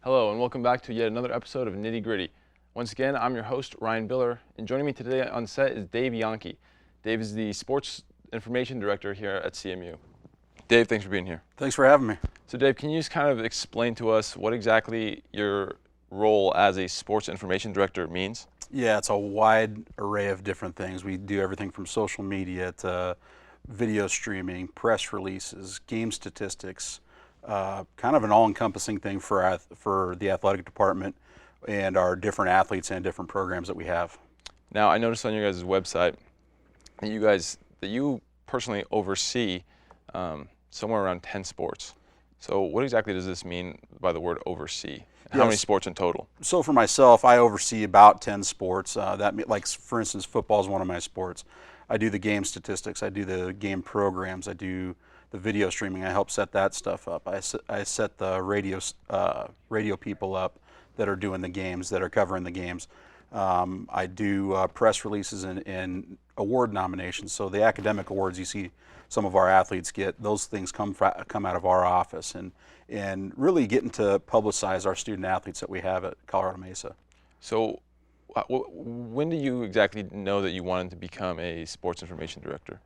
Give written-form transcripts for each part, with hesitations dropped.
Hello and welcome back to yet another episode of Nitty Gritty. Once again, I'm your host, Ryan Biller, and joining me today on set is Dave Jahnke. Dave is the Sports Information Director here at CMU. Dave, thanks for being here. Thanks for having me. So Dave, can you just kind of explain to us what exactly your role as a Sports Information Director means? Yeah, it's a wide array of different things. We do everything from social media to video streaming, press releases, game statistics, kind of an all-encompassing thing for the athletic department and our different athletes and different programs that we have. Now, I noticed on your guys' website that you personally oversee somewhere around 10 sports. So what exactly does this mean by the word oversee? How many sports in total? So for myself, I oversee about 10 sports. Like for instance, football is one of my sports. I do the game statistics, I do the game programs, I do the video streaming. I help set that stuff up. I set the radio people up that are doing the games, that are covering the games. I do press releases and award nominations. So the academic awards you see some of our athletes get, those things come out of our office, and really getting to publicize our student athletes that we have at Colorado Mesa. So when did you exactly know that you wanted to become a sports information director?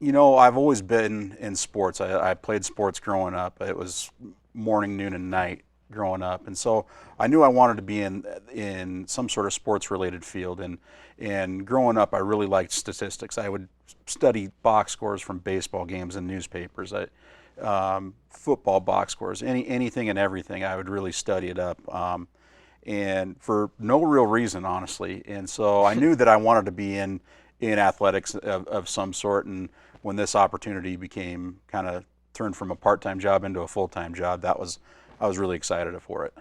I've always been in sports. I played sports growing up. It was morning, noon, and night growing up, and so I knew I wanted to be in some sort of sports-related field. And growing up, I really liked statistics. I would study box scores from baseball games and newspapers. Football box scores, anything and everything. I would really study it up, and for no real reason, honestly. And so I knew that I wanted to be in athletics of some sort. And when this opportunity became kind of turned from a part-time job into a full-time job, I was really excited for it.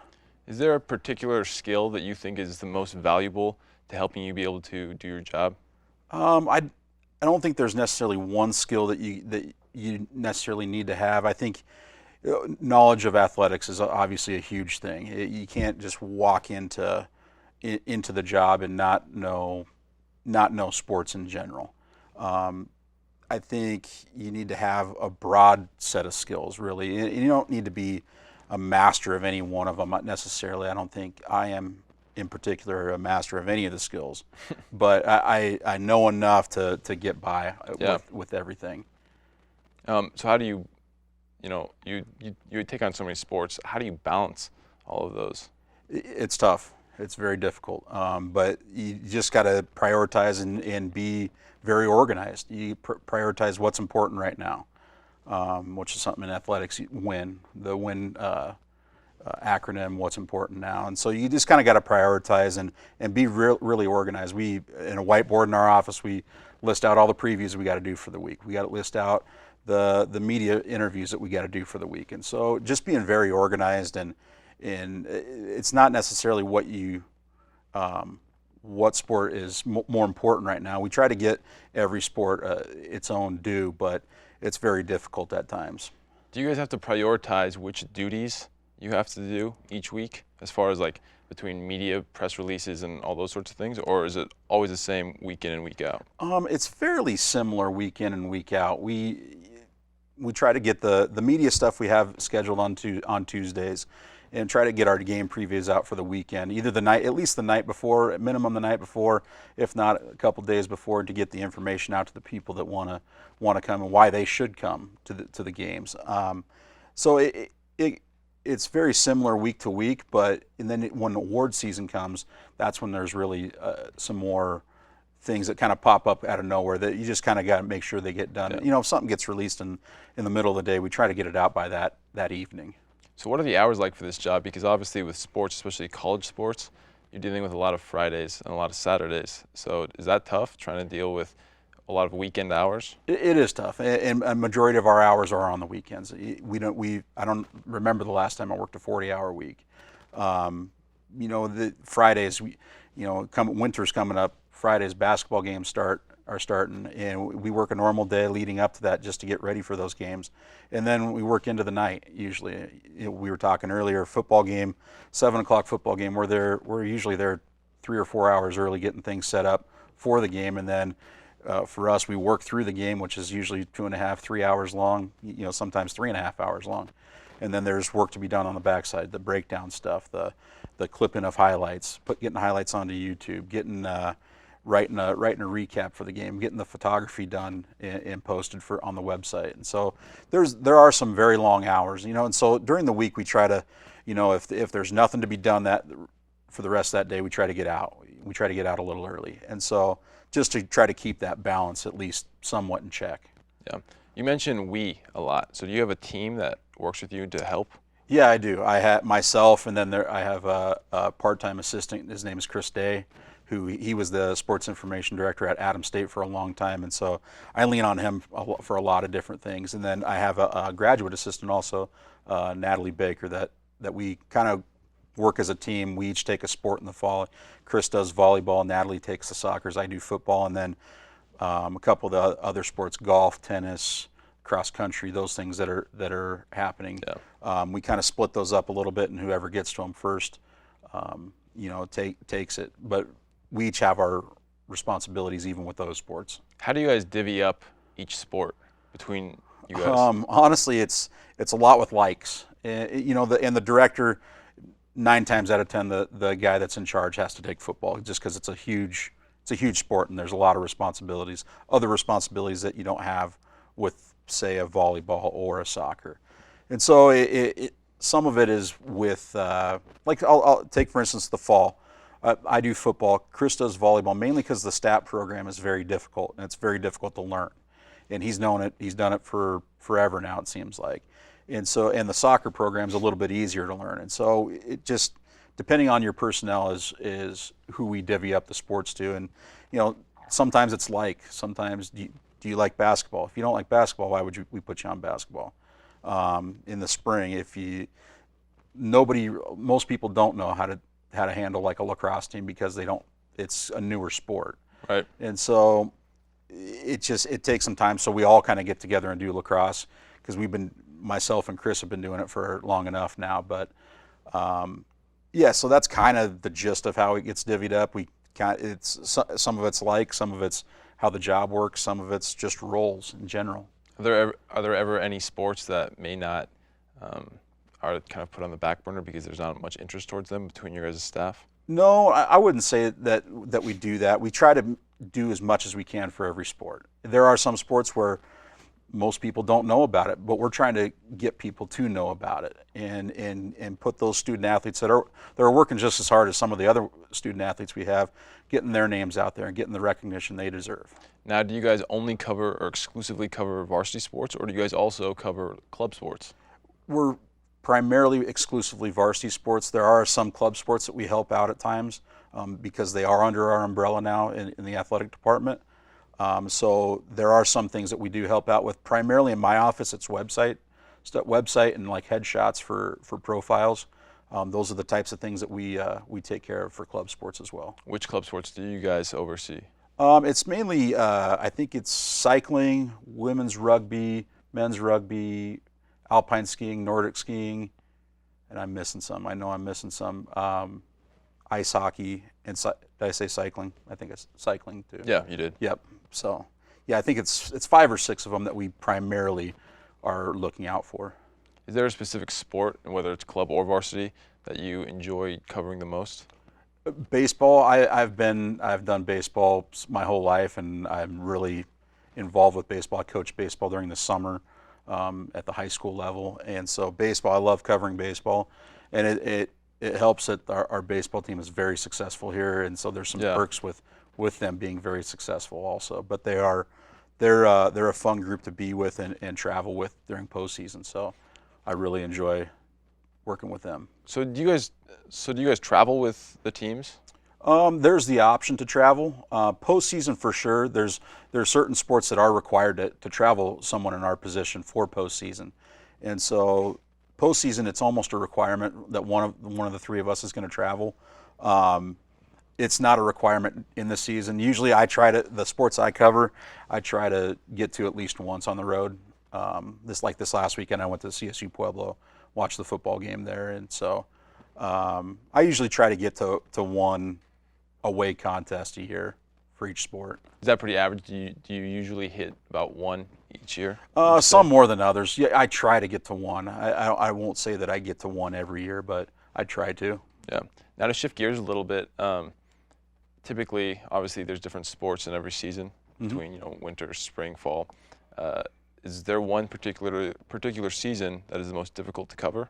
Is there a particular skill that you think is the most valuable to helping you be able to do your job? I don't think there's necessarily one skill that you necessarily need to have. I think knowledge of athletics is obviously a huge thing. You can't just walk into the job and not know sports in general. I think you need to have a broad set of skills, really, and you don't need to be a master of any one of them necessarily. I don't think I am in particular a master of any of the skills, but I know enough to get by with everything. So how do you take on so many sports? How do you balance all of those? It's tough. It's very difficult, but you just got to prioritize and be very organized. You prioritize what's important right now, which is something in athletics. WIN, the WIN acronym, what's important now. And so you just kind of got to prioritize and be really organized. We, in a whiteboard in our office, we list out all the previews we got to do for the week. We got to list out the media interviews that we got to do for the week. And so just being very organized, and it's not necessarily what sport is more important right now. We try to get every sport its own due, but it's very difficult at times. Do you guys have to prioritize which duties you have to do each week, as far as like between media, press releases, and all those sorts of things, or is it always the same week in and week out? It's fairly similar week in and week out. We try to get the media stuff we have scheduled on Tuesdays, and try to get our game previews out for the weekend, either at least the night before, at minimum the night before, if not a couple days before, to get the information out to the people that want to come and why they should come to the games. So it's very similar week to week, and then when award season comes, that's when there's really some more things that kind of pop up out of nowhere that you just kind of got to make sure they get done. Yeah. If something gets released in the middle of the day, we try to get it out by that evening. So what are the hours like for this job? Because obviously with sports, especially college sports, you're dealing with a lot of Fridays and a lot of Saturdays. So is that tough, trying to deal with a lot of weekend hours? It is tough, and a majority of our hours are on the weekends. I don't remember the last time I worked a 40-hour week. The Fridays, winter's coming up. Fridays basketball games are starting, and we work a normal day leading up to that just to get ready for those games, and then we work into the night. Usually, we were talking earlier, football game, 7 o'clock football game. We're usually there 3 or 4 hours early, getting things set up for the game, and then for us, we work through the game, which is usually 2.5, 3 hours long. Sometimes 3.5 hours long, and then there's work to be done on the backside, the breakdown stuff, the clipping of highlights, getting highlights onto YouTube, getting writing a recap for the game, getting the photography done and posted on the website. And so there are some very long hours, and so during the week we try to, if there's nothing to be done for the rest of that day, we try to get out. We try to get out a little early. And so just to try to keep that balance at least somewhat in check. Yeah. You mentioned we a lot. So do you have a team that works with you to help? Yeah, I do. I have myself, and then I have a part-time assistant. His name is Chris Day, he was the sports information director at Adams State for a long time, and so I lean on him for a lot of different things. And then I have a graduate assistant also, Natalie Baker, that we kind of work as a team. We each take a sport in the fall. Chris does volleyball, Natalie takes the soccer, I do football, and then a couple of the other sports, golf, tennis, cross country, those things that are happening. Yeah. We kind of split those up a little bit, and whoever gets to them first, takes it. But we each have our responsibilities, even with those sports. How do you guys divvy up each sport between you guys? Honestly, it's a lot with likes. And the director, 9 times out of 10, the guy that's in charge has to take football, just because it's a huge sport, and there's a lot of responsibilities, other responsibilities that you don't have with, say, a volleyball or a soccer. And so some of it is with, like I'll take for instance the fall. I do football. Chris does volleyball, mainly because the STAT program is very difficult, and it's very difficult to learn. And he's known it. He's done it for forever now, it seems like. And the soccer program's a little bit easier to learn. And so it just, depending on your personnel, is who we divvy up the sports to. And sometimes it's sometimes do you like basketball? If you don't like basketball, why would we put you on basketball? In the spring, most people don't know how to handle like a lacrosse team, because it's a newer sport. Right. And so it takes some time. So we all kind of get together and do lacrosse, because myself and Chris have been doing it for long enough now. But so that's kind of the gist of how it gets divvied up. Some of it's some of it's how the job works, some of it's just roles in general. Are there ever any sports that may not are kind of put on the back burner because there's not much interest towards them between your guys' staff? No, I wouldn't say that we do that. We try to do as much as we can for every sport. There are some sports where most people don't know about it, but we're trying to get people to know about it, and put those student athletes that are working just as hard as some of the other student athletes we have, getting their names out there and getting the recognition they deserve. Now, do you guys only cover or exclusively cover varsity sports, or do you guys also cover club sports? We're primarily exclusively varsity sports. There are some club sports that we help out at times, because they are under our umbrella now in the athletic department. So there are some things that we do help out with. Primarily in my office, it's website and like headshots for profiles. Those are the types of things that we take care of for club sports as well. Which club sports do you guys oversee? It's mainly, I think it's cycling, women's rugby, men's rugby, alpine skiing, Nordic skiing, and I'm missing some. I know I'm missing some. Ice hockey, and did I say cycling? I think it's cycling too. Yeah, you did. Yep. So, yeah, I think it's 5 or 6 of them that we primarily are looking out for. Is there a specific sport, whether it's club or varsity, that you enjoy covering the most? Baseball. I've done baseball my whole life, and I'm really involved with baseball. I coach baseball during the summer at the high school level, and so baseball. I love covering baseball, and it helps that our baseball team is very successful here, and so there's some perks with them being very successful also. But they're a fun group to be with and travel with during postseason. So I really enjoy working with them. So do you guys travel with the teams? There's the option to travel. Postseason for sure. There are certain sports that are required to travel someone in our position for postseason, and so postseason, it's almost a requirement that one of the 3 of us is going to travel. It's not a requirement in the season. Usually, the sports I cover, I try to get to at least once on the road. This last weekend, I went to CSU Pueblo, watched the football game there, and so I usually try to get to one away contest a year for each sport. Is that pretty average? Do you usually hit about one each year? Some more than others. Yeah, I try to get to one. I won't say that I get to one every year, but I try to. Yeah. Now to shift gears a little bit, typically, obviously, there's different sports in every season between winter, spring, fall. Is there one particular season that is the most difficult to cover?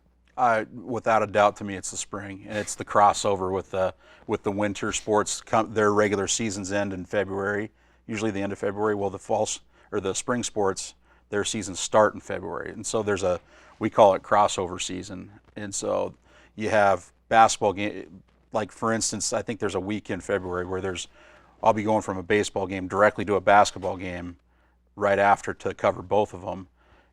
Without a doubt, to me, it's the spring, and it's the crossover with the winter sports. Their regular seasons end in February, usually the end of February. Well, the spring sports, their seasons start in February, and so we call it crossover season. And so you have basketball game, like for instance, I think there's a week in February where I'll be going from a baseball game directly to a basketball game right after to cover both of them.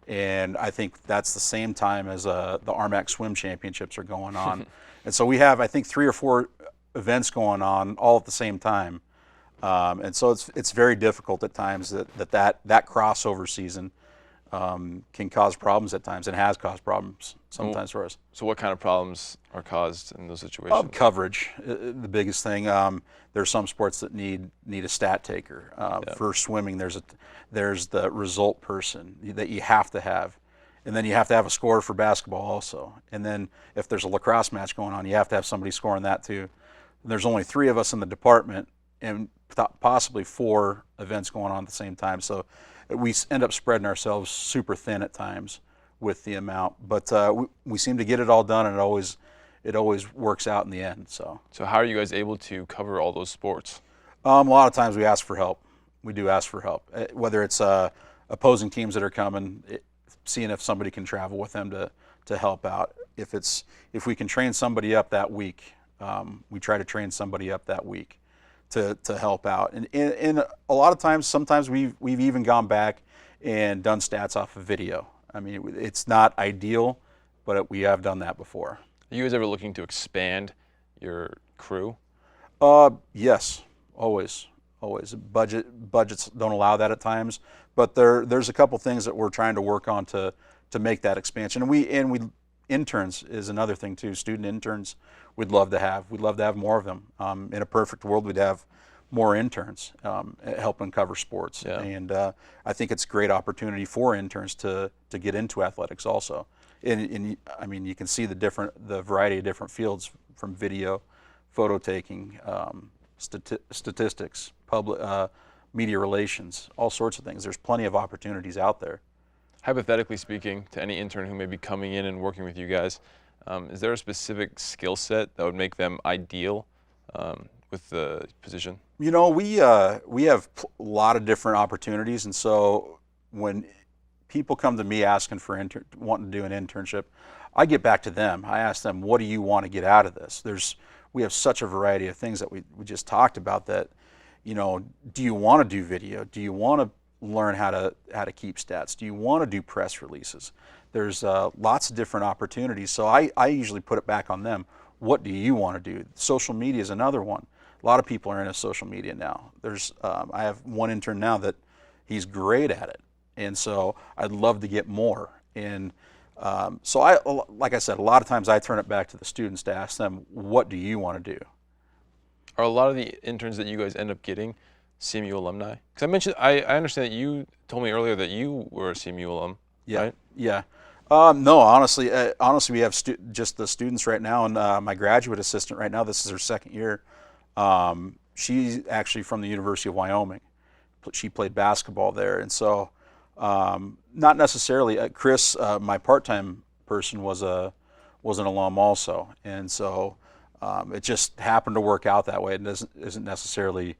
And I think that's the same time as the RMAC swim championships are going on. And so we have, I think, 3 or 4 events going on all at the same time. And so it's very difficult at times that crossover season can cause problems at times, and has caused problems sometimes for us. So what kind of problems are caused in those situations? Coverage, the biggest thing. There's some sports that need a stat taker. For swimming, there's the result person that you have to have. And then you have to have a scorer for basketball also. And then if there's a lacrosse match going on, you have to have somebody scoring that too. There's only 3 of us in the department, and possibly 4 events going on at the same time. So we end up spreading ourselves super thin at times with the amount. But we seem to get it all done, and it always works out in the end. So how are you guys able to cover all those sports? A lot of times we ask for help. We do ask for help, whether it's opposing teams that are coming, seeing if somebody can travel with them to help out. If we can train somebody up that week, we try to train somebody up that week to help out. And a lot of times, sometimes we've even gone back and done stats off of video. I mean, it's not ideal, but we have done that before. Are you guys ever looking to expand your crew? Yes, always. Budgets don't allow that at times, but there's a couple things that we're trying to work on to make that expansion. And we interns is another thing too. Student interns, we'd love to have more of them. In a perfect world, we'd have more interns helping cover sports. Yeah. And I think it's a great opportunity for interns to get into athletics also. And I mean, you can see the variety of different fields, from video, photo taking, statistics, media relations, all sorts of things. There's plenty of opportunities out there. Hypothetically speaking, to any intern who may be coming in and working with you guys, is there a specific skill set that would make them ideal with the position? We have a lot of different opportunities, and so when people come to me asking for wanting to do an internship, I get back to them. I ask them, what do you want to get out of this? We have such a variety of things that we just talked about that, do you want to do video? Do you want to learn how to keep stats? Do you want to do press releases? There's lots of different opportunities. So I usually put it back on them. What do you want to do? Social media is another one. A lot of people are into social media now. I have one intern now that he's great at it. And so I'd love to get more. And so like I said, a lot of times I turn it back to the students to ask them, what do you want to do? Are a lot of the interns that you guys end up getting CMU alumni? Because I understand that you told me earlier that you were a CMU alum, right? Yeah. No, honestly, we have just the students right now, and my graduate assistant right now, this is her 2nd year. She's actually from the University of Wyoming. She played basketball there, and so not necessarily. Chris, my part-time person, was an alum also, and so it just happened to work out that way. It isn't necessarily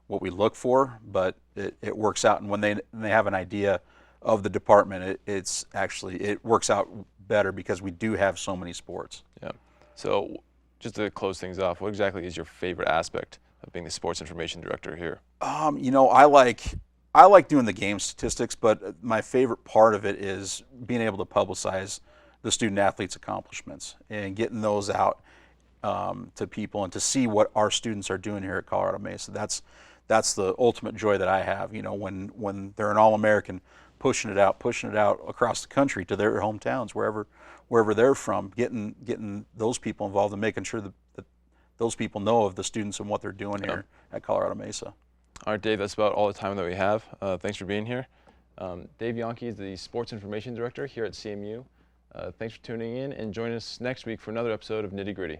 what we look for, but it works out. And when they have an idea of the department, it works out better because we do have so many sports. Yeah. So just to close things off, what exactly is your favorite aspect of being the sports information director here? I like doing the game statistics, but my favorite part of it is being able to publicize the student athletes' accomplishments and getting those out to people and to see what our students are doing here at Colorado Mesa. That's the ultimate joy that I have. When they're an All-American, pushing it out across the country to their hometowns, wherever they're from, getting those people involved and making sure that those people know of the students and what they're doing here at Colorado Mesa. All right, Dave, that's about all the time that we have. Thanks for being here. Dave Jahnke is the Sports Information Director here at CMU. Thanks for tuning in, and join us next week for another episode of Nitty Gritty.